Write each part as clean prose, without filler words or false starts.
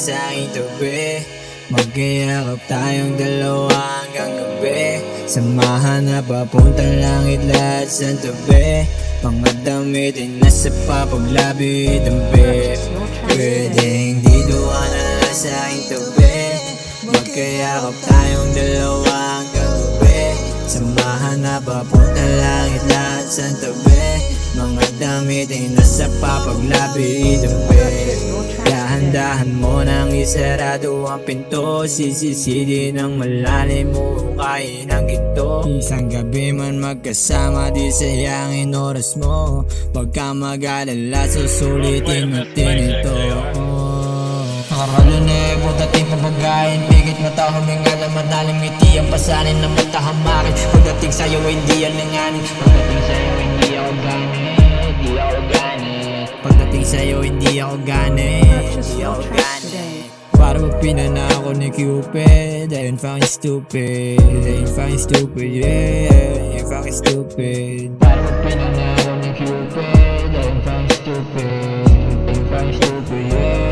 sa aking tabi. Magkayakap tayong dalawa hanggang gabi. Samahan na papuntang langit lahat sa tabi. Mga damit ay nasa papaglabi dambi. Pwedeng dito ka na lang sa aking tabi. Magkayakap tayong dalawa hanggang gabi. Samahan na papuntang langit lahat sa tabi. Mga damit ay nasa papaglabi dambi. Dahan-dahan mo nang isarado ang pinto. Sisisidi ng malalim mo kain ng ginto. Isang gabi man magkasama di sayangin oras mo. Huwag ka mag-alala, susulitin natin ito. Nakaralo na pagdating mabagayin. Bigit mata huminga na manalim ngiti. Ang pasanin na mata hamakin. Pagdating sa'yo hindi alanganin. Pagdating sa'yo hindi ako ganit. Hindi ako ganit. Pagdating sa'yo hindi ako ganit. Hindi ako ganit. Para magpinana ako ni Cupid. Ayun fucking stupid. Ayun fucking stupid, yeah. Ayun fucking stupid. Para magpinana ako ni Cupid. Ayun fucking stupid. Ayun fucking stupid, yeah.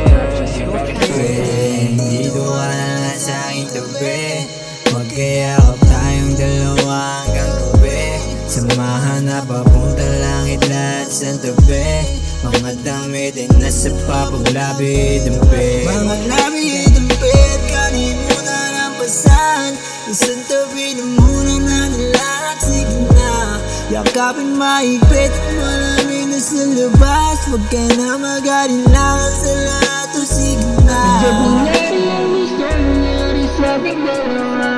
Dito ka na lang sa aking tabi. Magkayakap tayong dalawa hanggang gabi. Samahan na papuntang langit lahat sa tabi. Mga damit ay nasa papaglabi dambi. Mga labi ay dambi at kanin mo na nampasan. Isang tabi na muna na nilahat. Sige na, yakapin mahigpit. Malamig na sa labas. Huwag ka na mag-alinlangan sa lahat. O sige na. Nangyari ang gusto nangyari sa ating dalawa.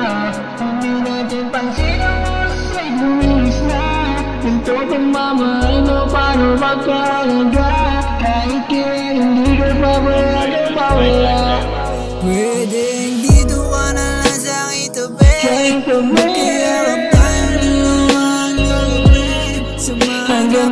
Hindi natin pansin ang oras ay lumilis na. Ito pagmamahal mo paano magkalaga. Kahit kailan hindi ka pawala. Pwedeng dito ka na lang sa aking tabi. Magkayakap tayong dalawa hanggang gabi. Samahan na